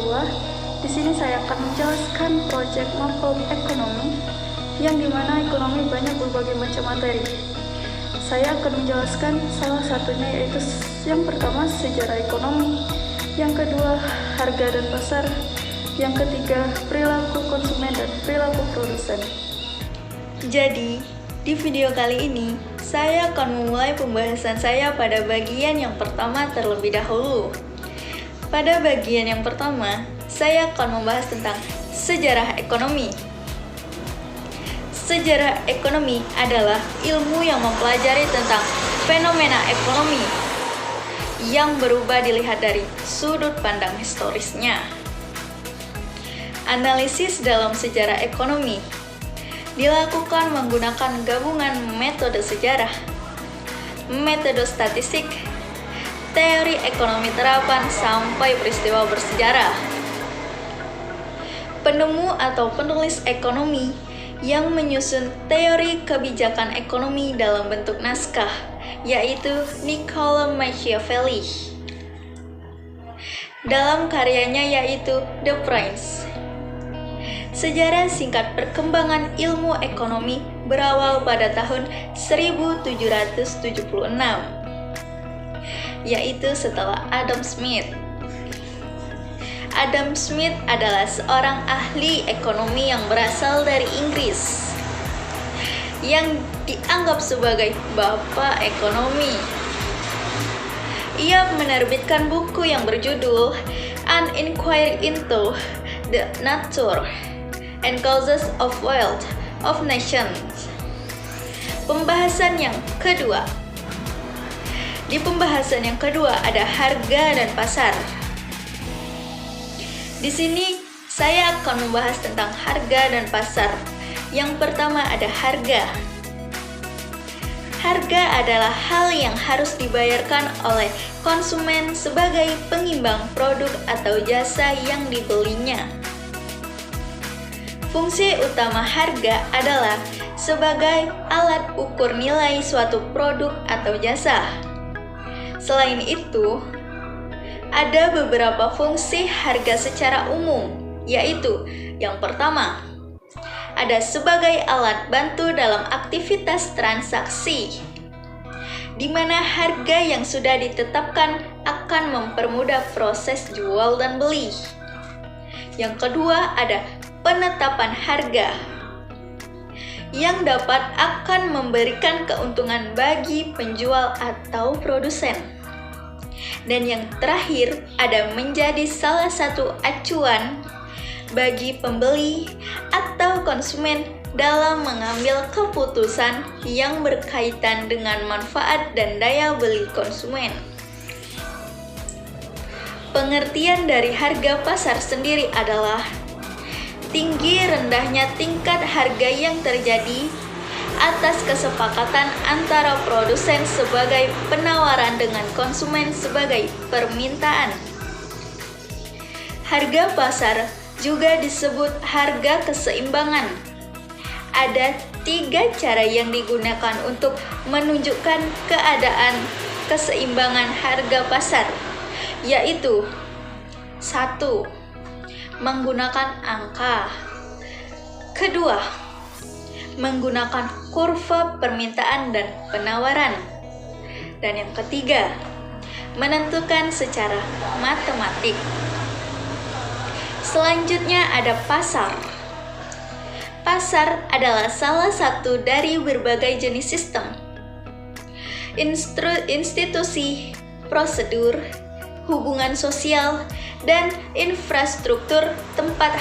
kedua, di sini saya akan menjelaskan proyek Malcolm Ekonomi, yang dimana ekonomi banyak berbagai macam materi. Saya akan menjelaskan salah satunya, yaitu yang pertama sejarah ekonomi, yang kedua harga dan pasar, yang ketiga perilaku konsumen dan perilaku produsen. Jadi, di video kali ini, saya akan memulai pembahasan saya pada bagian yang pertama terlebih dahulu. Pada bagian yang pertama, saya akan membahas tentang sejarah ekonomi. Sejarah ekonomi adalah ilmu yang mempelajari tentang fenomena ekonomi yang berubah dilihat dari sudut pandang historisnya. Analisis dalam sejarah ekonomi dilakukan menggunakan gabungan metode sejarah, metode statistik, teori ekonomi terapan, sampai peristiwa bersejarah. Penemu atau penulis ekonomi yang menyusun teori kebijakan ekonomi dalam bentuk naskah, yaitu Niccolò Machiavelli. Dalam karyanya yaitu The Prince. Sejarah singkat perkembangan ilmu ekonomi berawal pada tahun 1776, yaitu setelah Adam Smith. Adam Smith adalah seorang ahli ekonomi yang berasal dari Inggris, yang dianggap sebagai bapak ekonomi. Ia menerbitkan buku yang berjudul An Inquiry into the Nature and Causes of Wealth of Nations. Pembahasan yang kedua. Di pembahasan yang kedua ada harga dan pasar. Di sini saya akan membahas tentang harga dan pasar. Yang pertama ada harga. Harga adalah hal yang harus dibayarkan oleh konsumen sebagai pengimbang produk atau jasa yang dibelinya. Fungsi utama harga adalah sebagai alat ukur nilai suatu produk atau jasa. Selain itu, ada beberapa fungsi harga secara umum, yaitu yang pertama, ada sebagai alat bantu dalam aktivitas transaksi, di mana harga yang sudah ditetapkan akan mempermudah proses jual dan beli. Yang kedua, ada penetapan harga yang dapat akan memberikan keuntungan bagi penjual atau produsen. Dan yang terakhir, ada menjadi salah satu acuan bagi pembeli atau konsumen dalam mengambil keputusan yang berkaitan dengan manfaat dan daya beli konsumen. Pengertian dari harga pasar sendiri adalah tinggi rendahnya tingkat harga yang terjadi atas kesepakatan antara produsen sebagai penawaran dengan konsumen sebagai permintaan. Harga pasar juga disebut harga keseimbangan. Ada 3 cara yang digunakan untuk menunjukkan keadaan keseimbangan harga pasar, yaitu 1. Menggunakan angka. Kedua, menggunakan kurva permintaan dan penawaran. Dan yang ketiga, menentukan secara matematik. Selanjutnya ada pasar. Pasar adalah salah satu dari berbagai jenis sistem, institusi, prosedur, hubungan sosial, dan infrastruktur tempat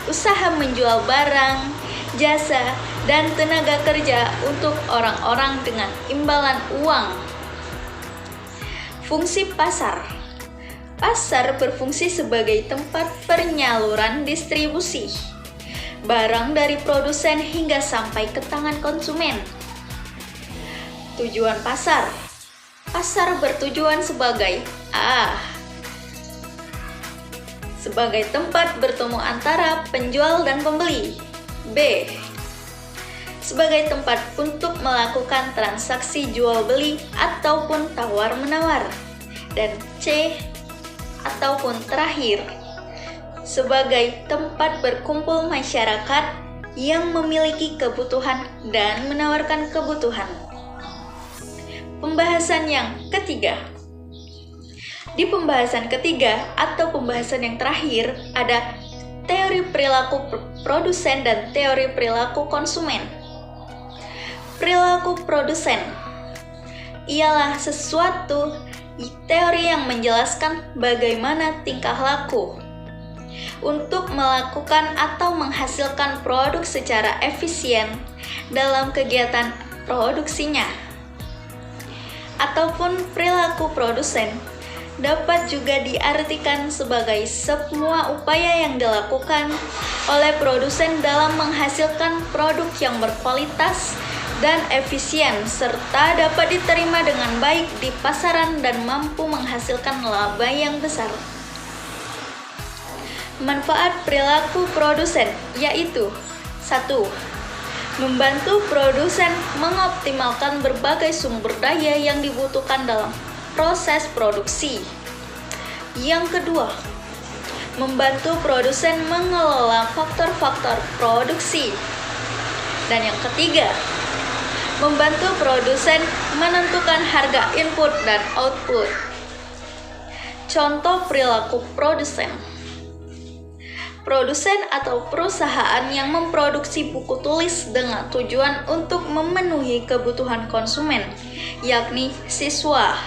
usaha menjual barang, jasa, dan tenaga kerja untuk orang-orang dengan imbalan uang. Fungsi pasar. Pasar berfungsi sebagai tempat penyaluran distribusi barang dari produsen hingga sampai ke tangan konsumen. Tujuan pasar. Pasar bertujuan sebagai sebagai tempat bertemu antara penjual dan pembeli. B. Sebagai tempat untuk melakukan transaksi jual beli ataupun tawar-menawar. Dan C. Ataupun terakhir, sebagai tempat berkumpul masyarakat yang memiliki kebutuhan dan menawarkan kebutuhan. Pembahasan yang ketiga. Di pembahasan ketiga atau pembahasan yang terakhir ada teori perilaku produsen dan teori perilaku konsumen. Perilaku produsen ialah sesuatu teori yang menjelaskan bagaimana tingkah laku untuk melakukan atau menghasilkan produk secara efisien dalam kegiatan produksinya. Ataupun perilaku produsen dapat juga diartikan sebagai semua upaya yang dilakukan oleh produsen dalam menghasilkan produk yang berkualitas dan efisien serta dapat diterima dengan baik di pasaran dan mampu menghasilkan laba yang besar. Manfaat perilaku produsen yaitu 1. Membantu produsen mengoptimalkan berbagai sumber daya yang dibutuhkan dalam proses produksi. Yang kedua, membantu produsen mengelola faktor-faktor produksi. Dan yang ketiga, membantu produsen menentukan harga input dan output. Contoh perilaku produsen. Produsen atau perusahaan yang memproduksi buku tulis dengan tujuan untuk memenuhi kebutuhan konsumen, yakni siswa.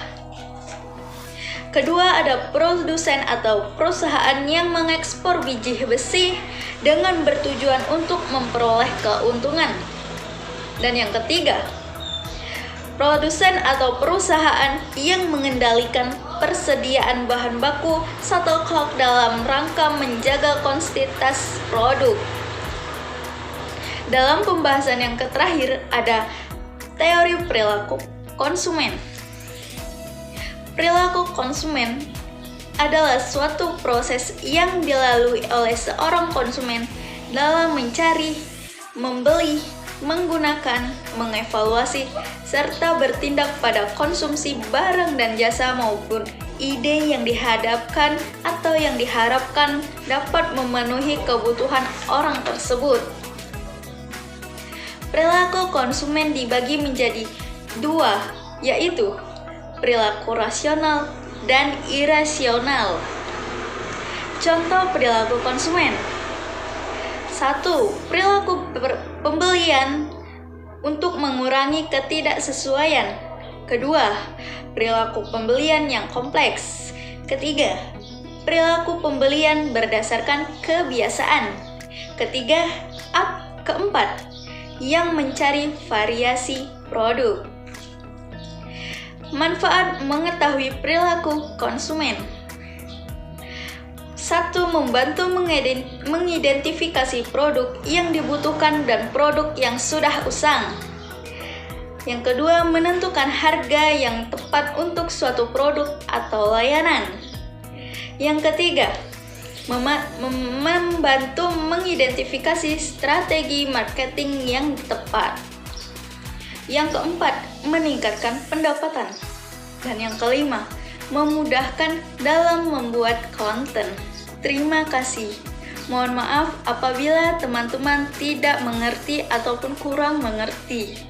Kedua, ada produsen atau perusahaan yang mengekspor biji besi dengan bertujuan untuk memperoleh keuntungan. Dan yang ketiga, produsen atau perusahaan yang mengendalikan persediaan bahan baku shuttlecock dalam rangka menjaga konsistensi produk. Dalam pembahasan yang terakhir ada teori perilaku konsumen. Perilaku konsumen adalah suatu proses yang dilalui oleh seorang konsumen dalam mencari, membeli, menggunakan, mengevaluasi, serta bertindak pada konsumsi barang dan jasa maupun ide yang dihadapkan atau yang diharapkan dapat memenuhi kebutuhan orang tersebut. Perilaku konsumen dibagi menjadi dua, yaitu perilaku rasional dan irasional. Contoh perilaku konsumen. 1. Perilaku pembelian untuk mengurangi ketidaksesuaian. Kedua, perilaku pembelian yang kompleks. Ketiga, perilaku pembelian berdasarkan kebiasaan. Keempat, yang mencari variasi produk. Manfaat mengetahui perilaku konsumen. 1. Membantu mengidentifikasi produk yang dibutuhkan dan produk yang sudah usang. Yang kedua, menentukan harga yang tepat untuk suatu produk atau layanan. Yang ketiga, membantu mengidentifikasi strategi marketing yang tepat. Yang keempat, meningkatkan pendapatan. Dan yang kelima, memudahkan dalam membuat konten. Terima kasih. Mohon maaf apabila teman-teman tidak mengerti ataupun kurang mengerti.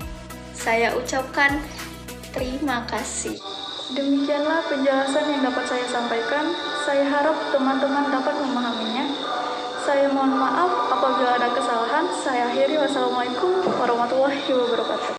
Saya ucapkan terima kasih. Demikianlah penjelasan yang dapat saya sampaikan. Saya harap teman-teman dapat memahaminya. Saya mohon maaf apabila ada kesalahan. Saya akhiri. Wassalamualaikum warahmatullahi wabarakatuh.